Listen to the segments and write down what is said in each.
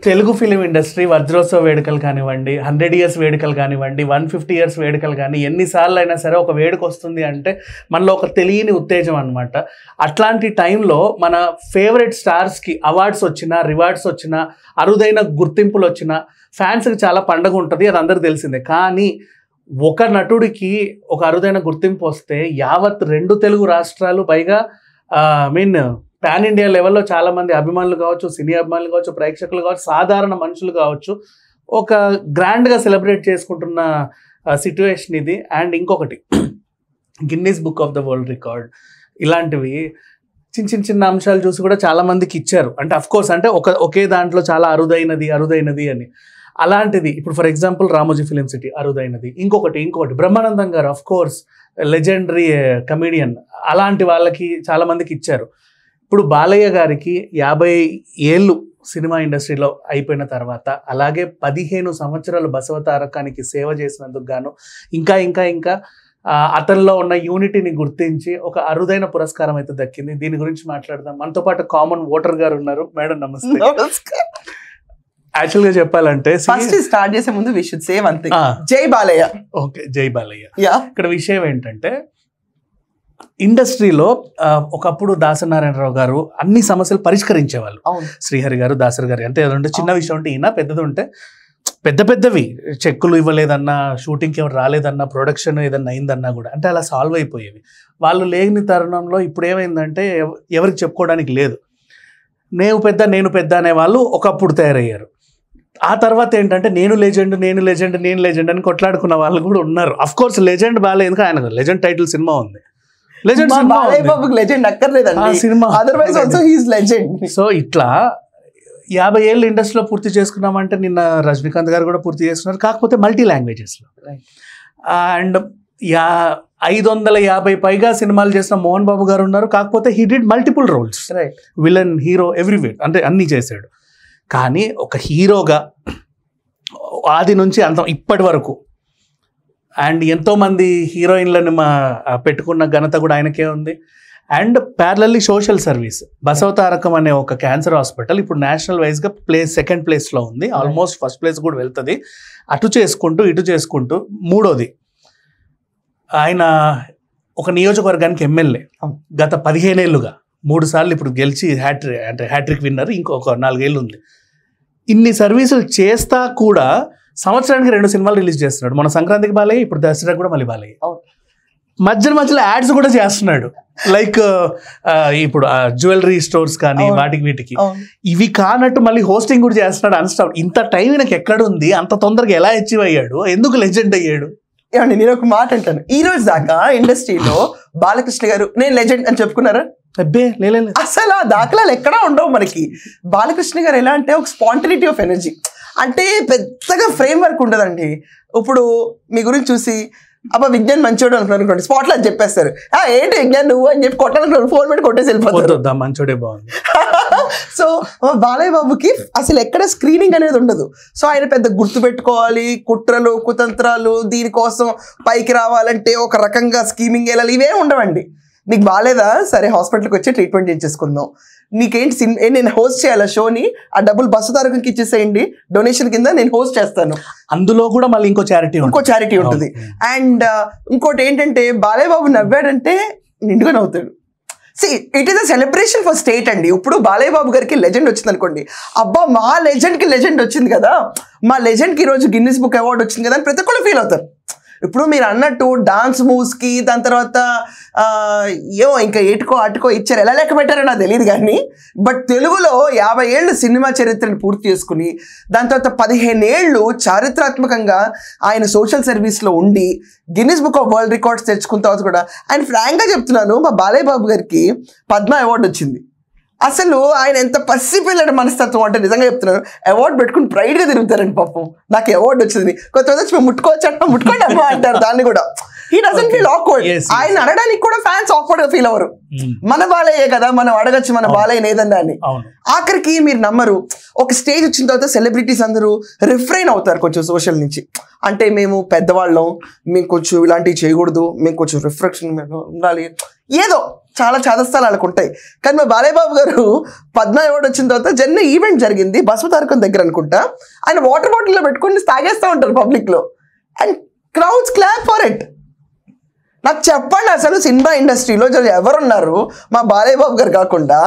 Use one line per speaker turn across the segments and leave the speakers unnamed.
Telugu film industry వజ్రోత్సవ వేడుకలు కానివ్వండి, 100 years వేడుకలు కానివ్వండి, 150 years వేడుకలు కానీ ఎన్నిసార్లు అయినా సరే ఒక వేడుక వస్తుంది అంటే మనలో ఒక తెలియని ఉత్తేజం అనమాట. అట్లాంటి టైంలో మన ఫేవరెట్ స్టార్స్కి అవార్డ్స్ వచ్చినా, రివార్డ్స్ వచ్చినా, అరుదైన గుర్తింపులు వచ్చినా ఫ్యాన్స్కి చాలా పండగ ఉంటుంది, అది అందరికీ తెలిసిందే. కానీ ఒక నటుడికి ఒక అరుదైన గుర్తింపు వస్తే యావత్ 2 తెలుగు రాష్ట్రాలు, పైగా పాన్ ఇండియా లెవెల్లో చాలామంది అభిమానులు కావచ్చు, సినీ అభిమానులు కావచ్చు, ప్రేక్షకులు కావచ్చు, సాధారణ మనుషులు కావచ్చు, ఒక గ్రాండ్గా సెలబ్రేట్ చేసుకుంటున్న సిట్యుయేషన్ ఇది. అండ్ ఇంకొకటి, Guinness book of the world record ఇలాంటివి చిన్న అంశాలు చూసి కూడా చాలామందికి ఇచ్చారు. అంటే అఫ్కోర్స్ అంటే ఒకే దాంట్లో చాలా అరుదైనది అని. అలాంటిది ఇప్పుడు for example Ramoji film city అరుదైనది. ఇంకొకటి బ్రహ్మానందం గారు అఫ్కోర్స్ లెజెండరీ కమెడియన్, అలాంటి వాళ్ళకి చాలామందికి ఇచ్చారు. ఇప్పుడు బాలయ్య గారికి 50 ఏళ్ళు సినిమా ఇండస్ట్రీలో అయిపోయిన తర్వాత, అలాగే 15 సంవత్సరాలు బసవతారకానికి సేవ చేసినందుకు గాను ఇంకా అతనిలో ఉన్న యూనిటీని గుర్తించి ఒక అరుదైన పురస్కారం అయితే దక్కింది. దీని గురించి మాట్లాడదాం. మనతో పాటు కామన్ ఓటర్ గారు ఉన్నారు. మేడం నమస్తే. యాక్చువల్గా చెప్పాలంటే
ఫస్ట్ స్టార్ట్ చేసే ముందు we should say one thing, జై బాలయ్య.
ఓకే, జై బాలయ్య. ఇక్కడ విషయం ఏంటంటే ఇండస్ట్రీలో ఒకప్పుడు దాసనారాయణరావు గారు అన్ని సమస్యలు పరిష్కరించేవాళ్ళు. శ్రీహరి గారు, దాసరి గారు అంటే ఏదంటే చిన్న విషయం ఉంటే ఈయన, పెద్దది ఉంటే పెద్దవి చెక్కులు ఇవ్వలేదన్నా, షూటింగ్కి ఎవరు రాలేదన్నా, ప్రొడక్షన్ ఏదన్నా అయిందన్నా కూడా అంటే అలా సాల్వ్ అయిపోయేవి. వాళ్ళు లేని తరుణంలో ఇప్పుడు ఏమైందంటే ఎవరికి చెప్పుకోవడానికి లేదు. నేను పెద్ద అనే వాళ్ళు ఒకప్పుడు తయారయ్యారు. ఆ తర్వాత ఏంటంటే నేను లెజెండ్ అని కొట్లాడుకున్న వాళ్ళు కూడా ఉన్నారు. అఫ్ కోర్స్ లెజెండ్ బాలయ్య, ఎందుకంటే ఆయన లెజెండ్ టైటిల్ సినిమా ఉంది. సో ఇట్లా 50 ఏళ్ళు ఇండస్ట్రీలో పూర్తి చేసుకున్నామంటే నిన్న రజనీకాంత్ గారు కూడా పూర్తి చేస్తున్నారు, కాకపోతే మల్టీ లాంగ్వేజెస్లో. అండ్ 550 పైగా సినిమాలు చేసిన మోహన్ బాబు గారు ఉన్నారు, కాకపోతే he did multiple roles, villain, hero, everywhere, అంటే అన్నీ చేశాడు. కానీ ఒక హీరోగా ఆది నుంచి అంత ఇప్పటి వరకు అండ్ ఎంతోమంది హీరోయిన్లను పెట్టుకున్న ఘనత కూడా ఆయనకే ఉంది. And parallelly social service, Basavatarakam అనే ఒక క్యాన్సర్ హాస్పిటల్ ఇప్పుడు నేషనల్ వైజ్గా సెకండ్ ప్లేస్లో ఉంది. ఆల్మోస్ట్ ఫస్ట్ ప్లేస్ కూడా వెళ్తుంది. ఇటు చేసుకుంటూ మూడోది ఆయన ఒక నియోజకవర్గానికి ఎమ్మెల్యే గత 15 ఏళ్ళుగా 3 సార్లు ఇప్పుడు గెలిచి హ్యాట్రిక్ విన్నర్, ఇంకొక 4 ఏళ్ళు ఉంది. ఇన్ని సర్వీసులు చేస్తా కూడా సంవత్సరానికి 2 సినిమాలు రిలీజ్ చేస్తున్నాడు. మన సంక్రాంతికి బాలయ్య, ఇప్పుడు దసరా కూడా మళ్ళీ బాలయ్య. మధ్యలో యాడ్స్ కూడా చేస్తున్నాడు. లైక్ ఇప్పుడు జ్యువెలరీ స్టోర్స్ కానీ వీటికి ఇవి కానట్టు మళ్ళీ హోస్టింగ్ కూడా చేస్తున్నాడు అన్స్టాప్. ఇంత టైం నాకు ఎక్కడుంది, అంత తొందరగా ఎలా అచీవ్ అయ్యాడు, ఎందుకు లెజెండ్ అయ్యాడు?
ఏమండి, నేను ఒక మాట అంటాను, ఈ రోజు దాకా ఇండస్ట్రీలో బాలకృష్ణ గారు నేను లెజెండ్ అని చెప్పుకున్నారా? అసలు ఆ దాఖలాలు ఎక్కడా ఉండవు మనకి. బాలకృష్ణ గారు ఎలా అంటే ఒక స్పాంటనిటీ ఆఫ్ ఎనర్జీ, అంటే పెద్దగా ఫ్రేమ్ వర్క్ ఉండదండి. ఇప్పుడు మీ గురించి చూసి అబ్బా విజ్ఞాన్ మంచోడు అనుకున్నారు అనుకోండి, స్పాట్లో అది చెప్పేస్తారు. ఏంటి విజ్ఞాన్ నువ్వు అని చెప్పి కొట్టాలనుకున్నాడు, ఫోన్ పెట్టి కొట్టేసి వెళ్ళిపోతారు.
మంచోడే బాగుంది.
సో బాలయ్య బాబుకి అసలు ఎక్కడ స్క్రీనింగ్ అనేది ఉండదు. సో ఆయన పెద్ద గుర్తు పెట్టుకోవాలి, కుట్రలు కుతంత్రాలు, దీనికోసం పైకి రావాలంటే ఒక రకంగా స్కీమింగ్ వెళ్ళాలి, ఇవే ఉండవండి. నీకు బాలేదా, సరే హాస్పిటల్కి వచ్చి ట్రీట్మెంట్ చేసేసుకుందాం. నీకేంటి నేను హోస్ట్ చేయాలా షోని, ఆ డబ్బులు బసవతారకంకి ఇచ్చేసేయండి, డొనేషన్ కింద నేను హోస్ట్ చేస్తాను.
అందులో కూడా మళ్ళీ ఇంకో చారిటీ ఉంటుంది.
అండ్ ఇంకోటి ఏంటంటే బాలయ్య బాబు నవ్వాడంటే నిండుగా నవ్వుతాడు. It is a celebration for state అండి. ఇప్పుడు బాలయ్య బాబు గారికి లెజెండ్ వచ్చింది అనుకోండి, అబ్బా మా లెజెండ్కి లెజెండ్ వచ్చింది కదా, మా లెజెండ్కి ఈరోజు గిన్నిస్ బుక్ అవార్డు వచ్చింది కదా అని ప్రతి ఒక్కళ్ళు ఫీల్ అవుతారు. ఇప్పుడు మీరు అన్నట్టు డాన్స్ మూవ్స్కి దాని తర్వాత ఏమో ఇంకా ఆటుకో ఇచ్చారు, ఎలా లెక్క పెట్టారో నాకు తెలియదు కానీ, బట్ తెలుగులో 50 ఏళ్ళు సినిమా చరిత్రను పూర్తి చేసుకుని దాని తర్వాత 15 ఏళ్ళు చారిత్రాత్మకంగా ఆయన సోషల్ సర్వీస్లో ఉండి Guinness book of world records తెచ్చుకున్న తర్వాత కూడా ఆయన ఫ్రాంక్గా చెప్తున్నాను, మా బాలయ్య బాబు గారికి పద్మ అవార్డు వచ్చింది. అసలు ఆయన ఎంత పసిపిల్లడి మనస్తత్వం అంటే నిజంగా చెప్తున్నాను, అవార్డు పెట్టుకుని ప్రైడ్గా తిరుగుతారండి. పాపం నాకు అవార్డు వచ్చింది, కొంతమంది వచ్చి మేము ముట్టుకోవచ్చు అంటే ముట్టుకోండి అమ్మా అంటారు దాన్ని కూడా. He doesn't feel awkward. ఆయన అడగడానికి కూడా ఫ్యాన్స్ ఆక్వర్డ్ గా ఫీల్ అవ్వరు. మన బాలయ్యే కదా, మనం అడగచ్చు మన బాలయ్య ఏదన్నా అని. ఆఖరికి మీరు నమ్మరు, ఒక స్టేజ్ వచ్చిన తర్వాత సెలబ్రిటీస్ అందరూ రిఫ్రైన్ అవుతారు కొంచెం సోషల్ నుంచి. అంటే మేము పెద్దవాళ్ళం, మేము కొంచెం ఇలాంటివి చేయకూడదు, మేము కొంచెం రిఫ్రెక్షన్ ఉండాలి, ఏదో చాలా చాదస్తాలు వాళ్ళకు ఉంటాయి. కానీ మా బాలయ్య బాబు గారు పద్మ అవార్డు వచ్చిన తర్వాత జన్న ఈవెంట్ జరిగింది బసవతారకం దగ్గర అనుకుంటా. ఆయన వాటర్ బాటిల్లో పెట్టుకుని తాగేస్తూ ఉంటారు పబ్లిక్ లో, and crowds clap for it. నాకు చెప్పండి, అసలు సినిమా ఇండస్ట్రీలో ఎవరున్నారు మా బాలయ్య బాబు గారు కాకుండా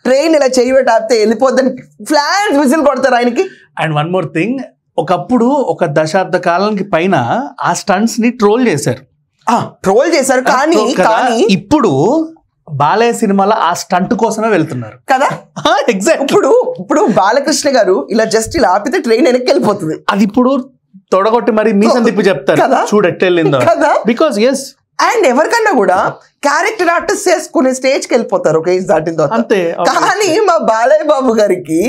ట్రైన్ ఇలా చేయబెట్టి ఆపితే వెళ్ళిపోద్దని ఫ్లాన్స్ విజిల్ కొడతారు ఆయనకి.
అండ్ వన్ మోర్ థింగ్, ఒకప్పుడు ఒక దశాబ్ద కాలానికి పైన ఆ స్టంట్స్ ని ట్రోల్ చేశారు
కానీ
ఇప్పుడు బాలయ్య సినిమాలో ఆ స్టంట్ కోసమే వెళ్తున్నారు
కదా.
ఎగ్జాక్ట్.
ఇప్పుడు బాలకృష్ణ గారు ఇలా జస్ట్ ఇలా ఆపితే ట్రైన్ వెనక్కి వెళ్ళిపోతుంది.
అది ఇప్పుడు తొడగొట్టి మరి మీసం తిప్పి చెప్తారు
కదా,
చూడెట్ వెళ్ళిందో
కదా.
బికాస్ ఎస్,
అండ్ ఎవరికన్నా కూడా క్యారెక్టర్ ఆర్టిస్ట్ చేసుకునే స్టేజ్కి వెళ్ళిపోతారు ఒక ఏజ్ దాటిన తర్వాత.
అంతే.
కానీ మా బాలయ్య బాబు గారికి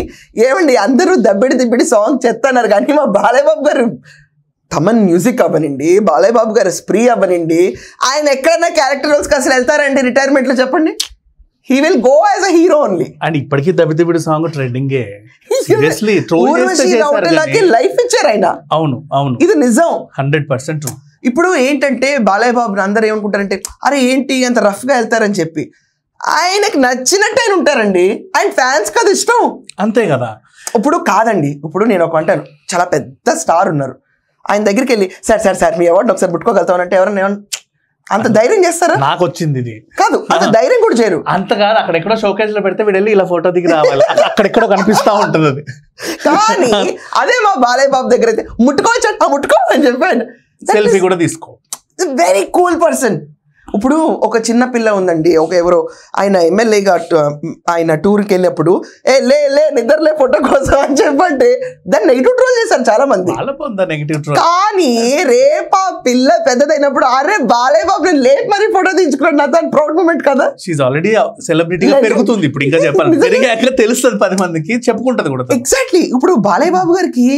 ఏమండి, అందరూ దబ్బిడి సాంగ్ చెప్తున్నారు, కానీ మా బాలయ్య బాబు గారు తమన్ మ్యూజిక్ అవ్వనండి, బాలయ్య బాబు గారు స్ప్రీ అవ్వనండి, ఆయన ఎక్కడన్నా క్యారెక్టర్ రోల్స్కి అసలు వెళ్తారండి రిటైర్మెంట్ లో? చెప్పండి. He will go as a hero only.
And ఇప్పటికీ దబ్బిడి సాంగ్ ట్రెండింగ్.
లైఫ్ ఇచ్చారు ఆయన.
అవును అవును,
ఇది నిజం,
100%.
ఇప్పుడు ఏంటంటే బాలయ్య బాబు అందరూ ఏమనుకుంటారంటే, అరే ఏంటి అంత రఫ్ గా వెళ్తారని చెప్పి. ఆయనకి నచ్చినట్టు ఆయన ఉంటారండి, ఆయన ఫ్యాన్స్ కదా ఇష్టం,
అంతే కదా.
ఇప్పుడు కాదండి, ఇప్పుడు నేను ఒక అంటాను, చాలా పెద్ద స్టార్ ఉన్నారు, ఆయన దగ్గరికి వెళ్ళి సార్ మీ అవార్డు ఒకసారి ముట్టుకోగలుగుతామని ఎవరైనా అంత ధైర్యం చేస్తారా?
నాకు వచ్చింది ఇది
కాదు, అంత ధైర్యం కూడా చేయరు.
అంత కాదు, అక్కడెక్కడో షోకేజ్ లో పెడితే వీడెళ్ళి ఇలా ఫోటో దిగి రావాలి, అక్కడెక్కడో కనిపిస్తా ఉంటుంది అది.
కానీ అదే మా బాలయ్య బాబు దగ్గర అయితే ముట్టుకోవాలని చెప్పాను,
సెల్ఫీ కూడా తీసుకో.
Very cool person. ఇప్పుడు ఒక చిన్న పిల్ల ఉందండి, ఒక ఎవరో ఆయన ఎమ్మెల్యేగా ఆయన టూర్కి వెళ్ళినప్పుడు లే నిద్రలే ఫోటో కోసం అని చెప్పంటే దాన్ని నెగిటివ్ ట్రోల్ చేశారు చాలా మంది. కానీ రేపా పిల్ల పెద్దదైనప్పుడు అరే బాలయ్య బాబు నేను లేట్ మరి ఫోటో తీసుకున్నాడు, నా దాని ప్రౌడ్ మూమెంట్ కదా.
షీఈ్ ఆల్రెడీ సెలబ్రిటీగా పెరుగుతుంది ఇప్పుడు, ఇంకా చెప్పాలి తెలుస్తుంది 10 మందికి, చెప్పుకుంటది కూడా.
ఎగ్జాక్ట్లీ. ఇప్పుడు బాలయ్య బాబు గారికి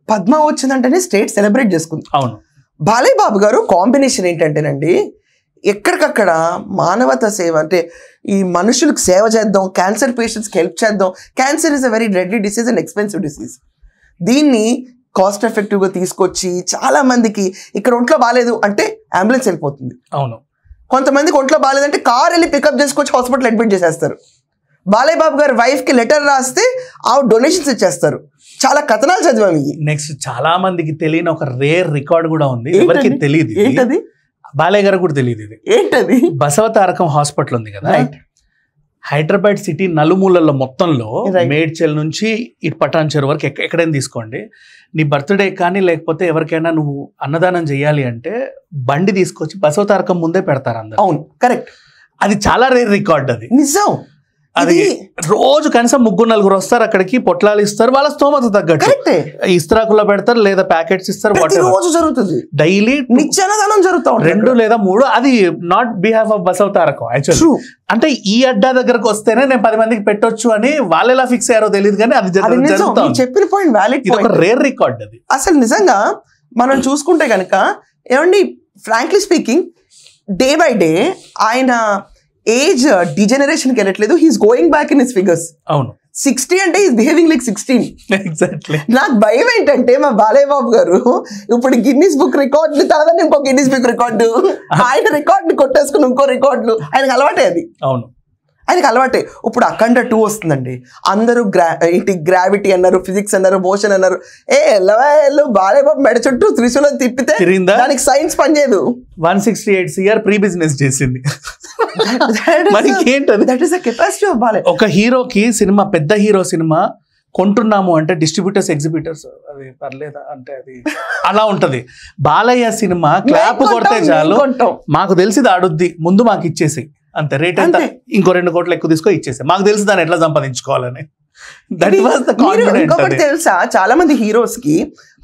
పద్మ వచ్చిందంటేనే స్టేట్ సెలబ్రేట్ చేసుకుంది.
అవును.
బాలయ్య బాబు గారు కాంబినేషన్ ఏంటంటేనండి, ఎక్కడికక్కడ మానవతా సేవ, అంటే ఈ మనుషులకు సేవ చేద్దాం, క్యాన్సర్ పేషెంట్స్కి హెల్ప్ చేద్దాం. Cancer is a very deadly disease and expensive disease. దీన్ని కాస్ట్ ఎఫెక్టివ్గా తీసుకొచ్చి చాలా మందికి, ఇక్కడ ఒంట్లో బాగాలేదు అంటే అంబులెన్స్ వెళ్ళిపోతుంది.
అవును.
కొంతమందికి ఒంట్లో బాగాలేదంటే కార్ వెళ్ళి పికప్ చేసుకొచ్చి హాస్పిటల్ అడ్మిట్ చేసేస్తారు. బాలయ్య బాబు గారు వైఫ్కి లెటర్ రాస్తే ఆ డొనేషన్స్ ఇచ్చేస్తారు. చాలా కథనాలు చదివాము.
నెక్స్ట్ చాలా మందికి తెలియని ఒక రేర్ రికార్డ్ కూడా ఉంది, ఎవరికి తెలియదు.
ఏంటది?
బాలయ్య గారు కూడా తెలియదు ఇది.
ఏంటది?
బసవతారకం హాస్పిటల్ ఉంది కదా, హైదరాబాద్ సిటీ నలుమూలల్లో మొత్తంలో, మేడ్చల్ నుంచి ఇటు పటాన్చెరు వరకు ఎక్కడైనా తీసుకోండి, నీ బర్త్డే కానీ లేకపోతే ఎవరికైనా నువ్వు అన్నదానం చేయాలి అంటే బండి తీసుకొచ్చి బసవతారకం ముందే పెడతారు అందరూ.
అవును, కరెక్ట్.
అది చాలా రేర్ రికార్డ్. అది
నిజం.
అది రోజు కనీసం 3-4 వస్తారు అక్కడికి, పొట్లాలు ఇస్తారు, వాళ్ళ స్తోమత తగ్గట్టు ఇస్త్రాకుల్లో పెడతారు లేదా ప్యాకెట్స్ ఇస్తారు.
రోజు జరుగుతుంది,
డైలీ
నిత్యాన్నదానం జరుగుతా
2 లేదా 3. అది not behalf of Basavatarakam actually. అంటే ఈ అడ్డా దగ్గరకు వస్తేనే నేను 10 మందికి పెట్టొచ్చు అని వాళ్ళు ఎలా ఫిక్స్ అయ్యారో తెలియదు, కానీ అది జరుగుతుంది.
చెప్పిన పాయింట్ వ్యాలిడ్.
ఇది ఒక రేర్ రికార్డ్. అది
అసలు నిజంగా మనం చూసుకుంటే కనుక ఏమండి, frankly speaking, day by day ఆయన ఏజ్ డిజనరేషన్కి వెళ్ళట్లేదు, he's going back in his figures.
అవును.
60 అంటే ఈస్ బిహేవింగ్ లైక్ 16.
ఎగ్జాక్ట్లీ.
నాకు భయం ఏంటంటే మా బాలయ్య బాబు గారు ఇప్పుడు గిన్నిస్ బుక్ రికార్డులు తర్వాత ఇంకో గిన్నిస్ బుక్ రికార్డు, ఆయన రికార్డుని కొట్టేసుకుని ఇంకో రికార్డులు, ఆయనకు అలవాటే అది.
అవును,
ఆయనకు అలవాటే. ఇప్పుడు అఖండ 2 వస్తుందండి, అందరూ గ్రావిటీ అన్నారు, ఫిజిక్స్ అన్నారు, మోషన్ అన్నారు. ఎల్లవాళ్ళు బాలయ్య బాబు మెడ చుట్టూ త్రిశూలం తిప్పితే దానికి సైన్స్ పనిచేయదు.
168 CR ప్రీ బిజినెస్ చేసింది. ఒక హీరోకి సినిమా, పెద్ద హీరో సినిమా కొంటున్నాము అంటే డిస్ట్రిబ్యూటర్స్, ఎగ్జిబిటర్స్ అది పర్లేదా అంటే అది అలా ఉంటది. బాలయ్య సినిమా క్లాప్ కొడితే చాలు, మాకు తెలిసి ఆడుద్ది, ముందు మాకు ఇచ్చేసి అంతే, రేట్ ఎంత ఇంకో 2 కోట్లు ఎక్కువ తీసుకో ఇచ్చేసి, మాకు తెలిసి దాన్ని ఎట్లా సంపాదించుకోవాలని.
ఇంకొకటి తెలుసా, చాలా మంది హీరోస్ కి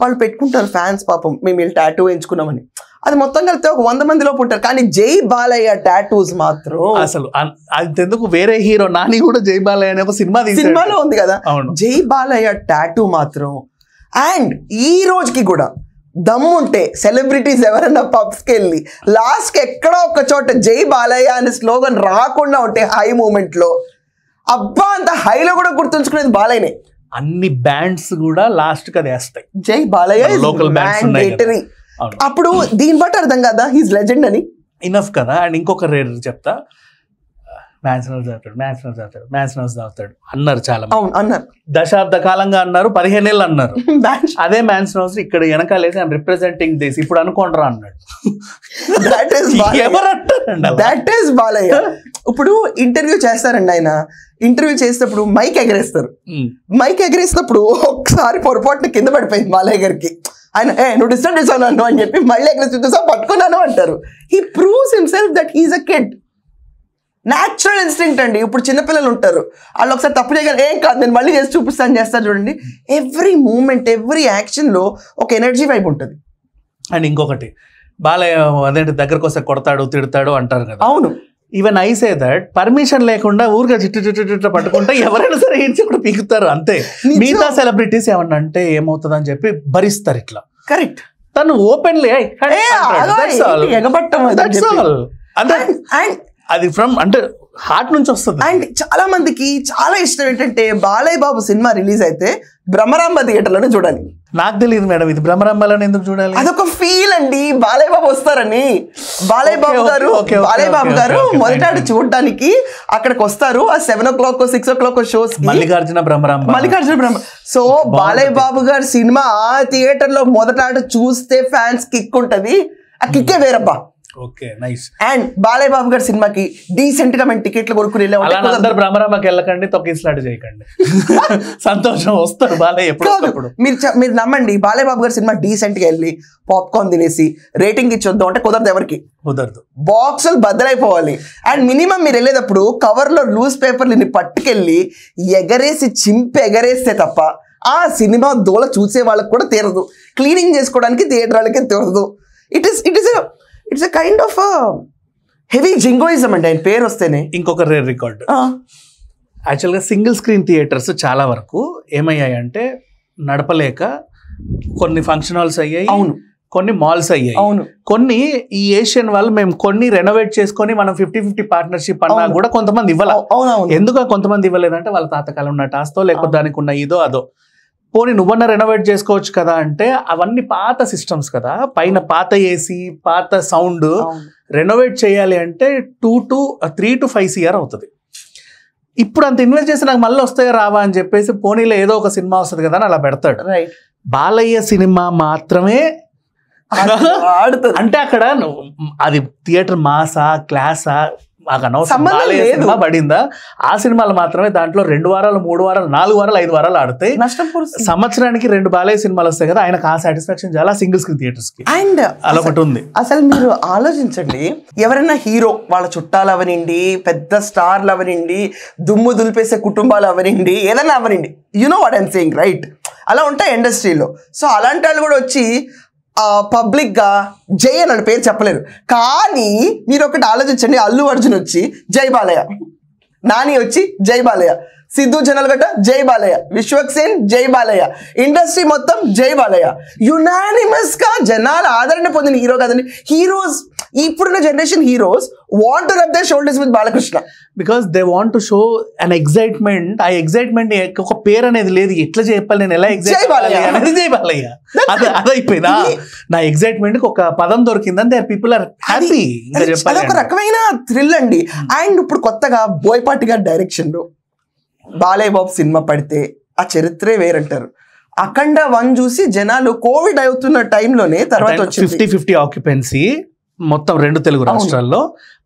వాళ్ళు పెట్టుకుంటారు ఫ్యాన్స్, పాపం మేము వీళ్ళు టాటూ ఎంచుకున్నామని. అది మొత్తం కలిపితే ఒక 100 మంది లోపు ఉంటారు. కానీ జై బాలయ్య టాటూస్ మాత్రం
అసలు అంతెందుకు, వేరే హీరో నాని కూడా జై బాలయ్య అనే ఒక
సినిమాలో ఉంది కదా, జై బాలయ్య టాటూ మాత్రం. అండ్ ఈ రోజుకి కూడా దమ్ము ఉంటే సెలబ్రిటీస్ ఎవరైనా పబ్స్కి వెళ్ళి లాస్ట్కి ఎక్కడో ఒక చోట జై బాలయ్య అనే స్లోగన్ రాకుండా ఉంటే హై మూమెంట్ లో అబ్బా అంత హైలో కూడా గుర్తుంచుకునేది బాలయ్యనే.
అన్ని బ్యాండ్స్ కూడా లాస్ట్ కి అది వేస్తాయి
జై బాలయ్య
లోకల్
మ్యాండేటరీ. అప్పుడు దీన్ని బట్టి అర్థం కదా హీస్ లెజెండ్ అని.
ఇనఫ్ కదా. అండ్ ఇంకొక రేర్ చెప్తా, మ్యాన్సనర్స్ తాగుతాడు అన్నారు చాలా
అన్నారు,
దశాబ్ద కాలంగా అన్నారు, 15 ఏళ్ళు అన్నారు. అదే మ్యాన్సనర్స్ ఇక్కడ వెనకాలేసి ఐఎమ్ రిప్రజెంటింగ్ దిస్ ఇప్పుడు అనుకోండ్రా అన్నాడు.
That is Balayya. ఇప్పుడు ఇంటర్వ్యూ చేస్తారండి ఆయన, ఇంటర్వ్యూ చేసేటప్పుడు మైక్ ఎగరేస్తారు, మైక్ ఎగరేసినప్పుడు ఒకసారి పొరపాటున కింద పడిపోయింది బాలయ్య గారికి. ఆయన నువ్వు డిస్టర్బ్ చేసాను అన్ను అని చెప్పి మళ్ళీ ఎగరేసి పట్టుకున్నాను అంటారు. He proves himself that he's a kid. Natural instinct అండి. ఇప్పుడు చిన్నపిల్లలు ఉంటారు, వాళ్ళు ఒకసారి తప్పు చేయగలరు, ఏం కాదు నేను మళ్ళీ చేసి చూపిస్తాను చేస్తారు చూడండి. ఎవ్రీ మూమెంట్ ఎవ్రీ యాక్షన్లో ఒక ఎనర్జీ వైపు ఉంటుంది.
అండ్ ఇంకొకటి బాలయ్య అదేంటి దగ్గరకు వస్తే కొడతాడు తిడతాడు అంటారు కదా.
అవును,
even I say that permission లేకుండా ఊరిగా చిట్టు పట్టుకుంటే ఎవరైనా సరే ఏంటి కూడా పీకుతారు అంతే. మిగతా సెలబ్రిటీస్ ఏమన్నా అంటే ఏమవుతుంది అని చెప్పి భరిస్తారు ఇట్లా.
కరెక్ట్.
తను ఓపెన్లీ అది ఫ్రమ్ అంటే హార్ట్ నుంచి వస్తుంది.
అండ్ చాలా మందికి చాలా ఇష్టం ఏంటంటే బాలయ్య బాబు సినిమా రిలీజ్ అయితే బ్రహ్మరాంబ థియేటర్లోనే చూడాలి.
నాకు తెలియదు మేడం ఇది బ్రహ్మరాంబలోనే ఎందుకు చూడాలి.
అదొక ఫీల్ అండి, బాలయ్య బాబు వస్తారని. బాలయ్య బాబు గారు మొదట చూడడానికి అక్కడికి వస్తారు. ఆ 7 o'clock 6 o'clock షోస్
మల్లికార్జున బ్రహ్మ.
సో బాలయ్య బాబు గారి సినిమా థియేటర్ లో మొదట చూస్తే ఫ్యాన్స్ కిక్ ఉంటది, ఆ కిక్కే వేరబ్బా.
Okay nice.
And Balayya Babu గారి సినిమాకి డీసెంట్ గా మేము టికెట్లు కొనుక్కుని
అందరు బ్రహ్మరాంబకి వెళ్ళకండి, తొక్కిసలాట చేయకండి, సంతోషం వస్తారు బాలయ్య ఎప్పుడు.
మీరు నమ్మండి, బాలయ్య బాబు గారి సినిమా డీసెంట్ గా వెళ్ళి పాప్కార్న్ తినేసి రేటింగ్ ఇచ్చొద్దాం అంటే కుదరదు, ఎవరికి
కుదరదు.
బాక్సులు బద్దలైపోవాలి. అండ్ మినిమం మీరు వెళ్ళేటప్పుడు కవర్ లో లూజ్ పేపర్లు పట్టుకెళ్ళి ఎగరేసి చింపి ఎగరేస్తే తప్ప ఆ సినిమా దోల చూసే వాళ్ళకి కూడా తీరదు, క్లీనింగ్ చేసుకోవడానికి థియేటర్ వాళ్ళకి తీరదు. It's a kind of heavy jingoism అండి ఆయన పేరు వస్తేనే.
ఇంకొక రేర్ రికార్డ్, యాక్చువల్గా సింగిల్ స్క్రీన్ థియేటర్స్ చాలా వరకు ఏమయ్యాయి అంటే నడపలేక కొన్ని ఫంక్షన్ హాల్స్ అయ్యాయి,
అవును,
కొన్ని మాల్స్ అయ్యాయి,
అవును,
కొన్ని ఈ ఏషియన్ వాళ్ళు మేము కొన్ని రెనోవేట్ చేసుకొని మనం 50-50 పార్ట్నర్షిప్ అన్నా కూడా కొంతమంది ఇవ్వాలి. ఎందుకు కొంతమంది ఇవ్వలేదంటే వాళ్ళ తాతకాలం ఉన్న టాస్తో లేకపోతే దానికి ఉన్న ఇదో అదో. పోనీ నువ్వన్నా రెనోవేట్ చేసుకోవచ్చు కదా అంటే అవన్నీ పాత సిస్టమ్స్ కదా, పైన పాత ఏసీ పాత సౌండ్, రెనోవేట్ చేయాలి అంటే 3 to 5 years అవుతుంది. ఇప్పుడు అంత ఇన్వెస్ట్ చేసి నాకు మళ్ళీ వస్తాయో రావా అని చెప్పేసి పోనీలో ఏదో ఒక సినిమా వస్తుంది కదా అని అలా పెడతాడు. బాలయ్య సినిమా మాత్రమే అంటే అక్కడ అది థియేటర్ మాసా క్లాసా మాకు అనవసరం. బాలయ్య సినిమా పడిందా ఆ సినిమాలు మాత్రమే దాంట్లో 2 వారాలు 3 వారాలు 4 వారాలు 5 వారాలు ఆడతాయి. సంవత్సరానికి 2 బాలయ్య సినిమాలు వస్తాయి కదా, ఆయనకు ఆ సాటిస్ఫాక్షన్ చాలా సింగిల్ స్క్రీన్ థియేటర్స్ కి.
అండ్
అలా ఒకటి ఉంది.
అసలు మీరు ఆలోచించండి, ఎవరైనా హీరో వాళ్ళ చుట్టాలు అవనండి, పెద్ద స్టార్లు అవనండి, దుమ్ము దులిపేసే కుటుంబాలు అవనండి, ఏదైనా అవనండి, you know what I'm saying right, అలా ఉంటాయి ఇండస్ట్రీలో. సో అలాంటి వాళ్ళు కూడా వచ్చి పబ్లిక్ గా జై అని పేరు చెప్పలేరు. కానీ మీరు ఒకటి ఆలోచించండి, అల్లు అర్జున్ వచ్చి జై బాలయ్య, నాని వచ్చి జై బాలయ్య, సిద్ధు జనల్గడ్డ జై బాలయ్య, విశ్వక్సేన్ జై బాలయ్య, ఇండస్ట్రీ మొత్తం జై బాలయ్య. యునానిమస్ గా జనాలు ఆదరణ పొందిన హీరో కదండి. హీరోస్ ఇప్పుడున్న generation heroes want to rub their shoulders with Balakrishna
because they want to show an excitement. ఆ ఎగ్జైట్మెంట్ ఒక పేరు అనేది లేదు, ఎట్లా చెప్పాలి నేను ఎలా ఎగ్జైట్ అనేది జై బాలయ్య అదైపోయిందా. నా ఎగ్జైట్మెంట్ కి ఒక పదం దొరికిందని they are people are happy.
అదొక రకమైన థ్రిల్ అండి. అండ్ ఇప్పుడు కొత్తగా బోయపాటి గారి డైరెక్షన్ లో బాలయ్య బాబు సినిమా పడితే ఆ చరిత్రే వేరంటారు. అఖండ 1 చూసి జనాలు కోవిడ్ అవుతున్న టైంలోనే తర్వాత
50-50 ఆక్యుపెన్సీ మొత్తం 2 తెలుగు రాష్ట్రాల్లో,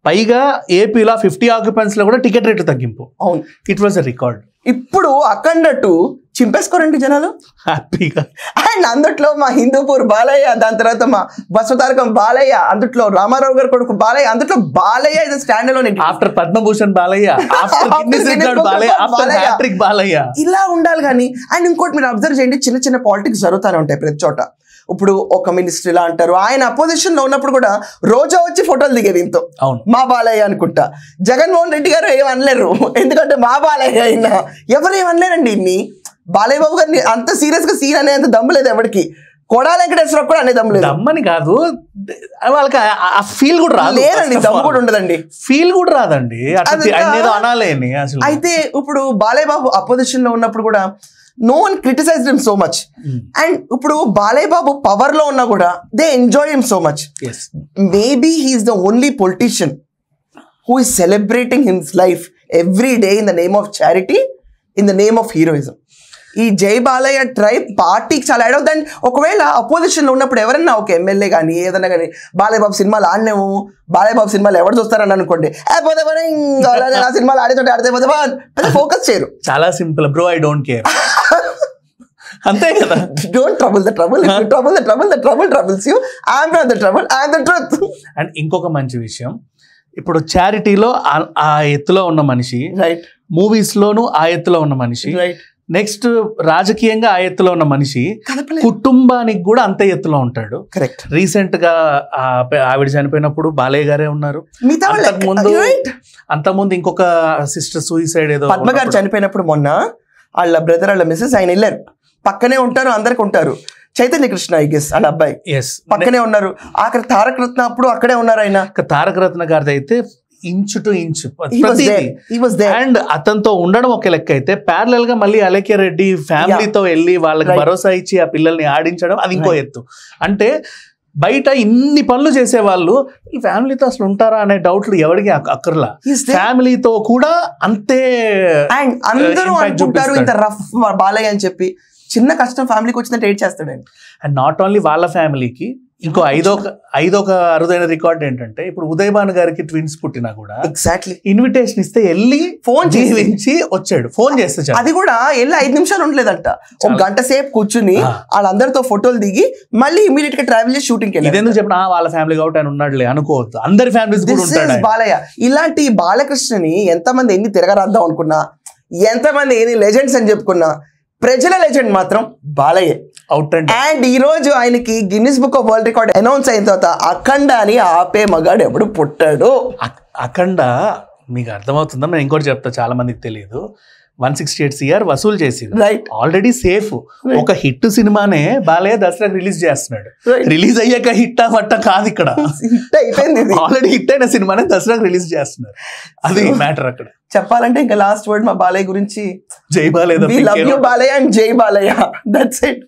పైగా ఏపీలో 50 ఆక్యుపెన్సీ లో కూడా టికెట్ రేట్లు తగ్గింపు.
అవును,
ఇట్ వాజ్ ఎ రికార్డ్.
ఇప్పుడు అఖండ 2 చింపేసుకోరండి జనాలు
హ్యాపీగా.
అండ్ అందుట్లో మా హిందూపూర్ బాలయ్య, దాని తర్వాత మా బసవతారకం బాలయ్య, అందుట్లో రామారావు గారు కొడుకు బాలయ్య, అందుట్లో బాలయ్య ఇది స్టాండ్ లోనే.
After Padma Bhushan Balayya, after Guinness record Balayya, after hattrick Balayya,
ఇలా ఉండాలి. కానీ అండ్ ఇంకోటి మీరు అబ్జర్వ్ చేయండి, చిన్న చిన్న పాలిటిక్స్ జరుగుతూనే ఉంటాయి ప్రతి చోట. ఇప్పుడు ఒక మినిస్టర్ ఇలా అంటారు, ఆయన అపోజిషన్ లో ఉన్నప్పుడు కూడా రోజా వచ్చి ఫోటోలు దిగేది ఇంతో మా బాలయ్య అనుకుంటా. జగన్మోహన్ రెడ్డి గారు ఏమనలేరు, ఎందుకంటే మా బాలయ్య అయినా ఎవరు ఏమనలేరండి. ఇన్ని బాలయ్య బాబు గారిని అంత సీరియస్ గా సీన్ అనేది అంత దమ్ము లేదు ఎవరికి. కొడా వెంకటేశ్వర కూడా అనే దమ్ము లేదు.
దమ్మని కాదు, వాళ్ళకి ఆ ఫీల్ కూడా రాదు.
లేదండి, దమ్ము కూడా ఉండదండి,
ఫీల్ కూడా రాదండి. ఏదో అనాలేని అసలు.
అయితే ఇప్పుడు బాలయ్య బాబు అపోజిషన్ లో ఉన్నప్పుడు కూడా no one criticized him so much. And ఇప్పుడు బాలయ్య బాబు పవర్ లో ఉన్నా కూడా they enjoy him so much.
Yes.
Maybe he is the only politician who is celebrating his life every day in the name of charity, in the name of heroism. ఈ జై Balayya tribe పార్టీకి చాలా add అవుతుంది. And ఒకవేళ opposition లో ఉన్నప్పుడు ఎవరన్నా ఒక ఎమ్మెల్యే కానీ ఏదన్నా కానీ బాలయ్య బాబు సినిమాలు ఆడినేమో, బాలయ్య బాబు సినిమాలు ఎవరు చూస్తారని అనుకోండి, ఆ సినిమాలు ఆడితే పోతే ఫోకస్ చేయరు.
చాలా simple bro, I don't care అంతే కదా.
Don't trouble the trouble. If you trouble the trouble, the trouble troubles you. I am not the trouble, I am the truth.
And ఇంకొక మంచి విషయం, ఇప్పుడు చారిటీలో ఆ ఎత్తులో ఉన్న మనిషి,
రైట్,
మూవీస్ లోను ఆ ఎత్తులో ఉన్న మనిషి,
రైట్,
నెక్స్ట్ రాజకీయంగా ఆ ఎత్తులో ఉన్న మనిషి, కుటుంబానికి కూడా అంతే ఎత్తులో ఉంటాడు.
కరెక్ట్.
రీసెంట్ గా ఆవిడ చనిపోయినప్పుడు బాలయ్య గారే ఉన్నారు. అంతకుముందు ఇంకొక సిస్టర్ సూసైడ్ ఏదో,
పద్మ గారు చనిపోయినప్పుడు మొన్న వాళ్ళ బ్రదర్ వాళ్ళ మిస్సెస్ ఆయన వెళ్ళారు, పక్కనే ఉంటారు, అందరికి ఉంటారు. చైతన్య కృష్ణ ఐ గెస్ వాళ్ళ అబ్బాయి పక్కనే ఉన్నారు. ఆఖరి తారక రత్న అప్పుడు అక్కడే ఉన్నారు ఆయన.
తారక రత్న గారిది అయితే ఇంచు టు ఇంచు
అండ్
అతనితో ఉండడం ఒక లెక్క అయితే, ప్యారలల్ గా మళ్ళీ అలేఖ్య రెడ్డి ఫ్యామిలీతో వెళ్ళి వాళ్ళకి భరోసా ఇచ్చి ఆ పిల్లల్ని ఆడించడం అది ఇంకో ఎత్తు. అంటే బయట ఇన్ని పనులు చేసే వాళ్ళు ఈ ఫ్యామిలీతో అసలు ఉంటారా అనే డౌట్లు ఎవరికి అక్కర్లా. ఫ్యామిలీతో కూడా అంతే.
అండ్ అందరూ అనుకుంటారు ఇంత రఫ్ బాలయ్య అని చెప్పి, చిన్న కష్టం ఫ్యామిలీకి వచ్చినట్టు ఏడ్ చేస్తాడు.
అండ్ నాట్ ఓన్లీ వాళ్ళ ఫ్యామిలీకి, ఇంకో ఐదొక అరుదైన రికార్డ్ ఏంటంటే, ఇప్పుడు ఉదయ్ భాను గారికి ట్విన్స్ పుట్టినా కూడా
ఎగ్జాక్ట్లీ
ఇన్విటేషన్ ఇస్తే వెళ్ళి ఫోన్ చేసి వచ్చాడు. ఫోన్ చేస్తే
అది కూడా వెళ్ళి 5 నిమిషాలు ఉండలేదంట, ఒక గంట సేపు కూర్చుని వాళ్ళందరితో ఫోటోలు దిగి మళ్ళీ ఇమీడియట్ గా ట్రావెల్ చేసి షూటింగ్ కి.
ఇదెందుకు చెప్పిన వాళ్ళ ఫ్యామిలీ కాబట్టి ఆయన ఉన్నాడులే అనుకోవద్దు, అందరి ఫ్యామిలీస్ కూడా ఉంటాడు
బాలయ్య. ఇలాంటి బాలకృష్ణని ఎంతమంది ఎన్ని తిరగరాద్దాం అనుకున్నా, ఎంతమంది ఎన్ని లెజెండ్స్ అని చెప్పుకున్నా, ప్రజల లెజెండ్ మాత్రం బాలయ్య. అండ్ ఈ రోజు ఆయనకి Guinness book of world record announce అయిన తర్వాత అఖండ అని ఆపే మగాడు ఎప్పుడు పుట్టాడు.
అఖండ మీకు అర్థమవుతుందా? నేను ఇంకోటి చెప్తా, చాలా మందికి తెలియదు. 168 CR వసూలు చేసింది,
రైట్,
ఆల్రెడీ సేఫ్. ఒక హిట్ సినిమానే బాలయ్య దసరాకి రిలీజ్ చేస్తున్నాడు. రిలీజ్ అయ్యాక హిట్ అవ్వట కాదు, ఇక్కడ
హిట్ అయిపోయింది.
ఆల్రెడీ హిట్ అయిన సినిమానే దసరాకి రిలీజ్ చేస్తున్నారు, అది మ్యాటర్ అక్కడ.
చెప్పాలంటే ఇంకా లాస్ట్ వర్డ్ మా బాలయ్య గురించి,
జై Balayya,
we love you Balayya and జై బాలయ్య, that's it.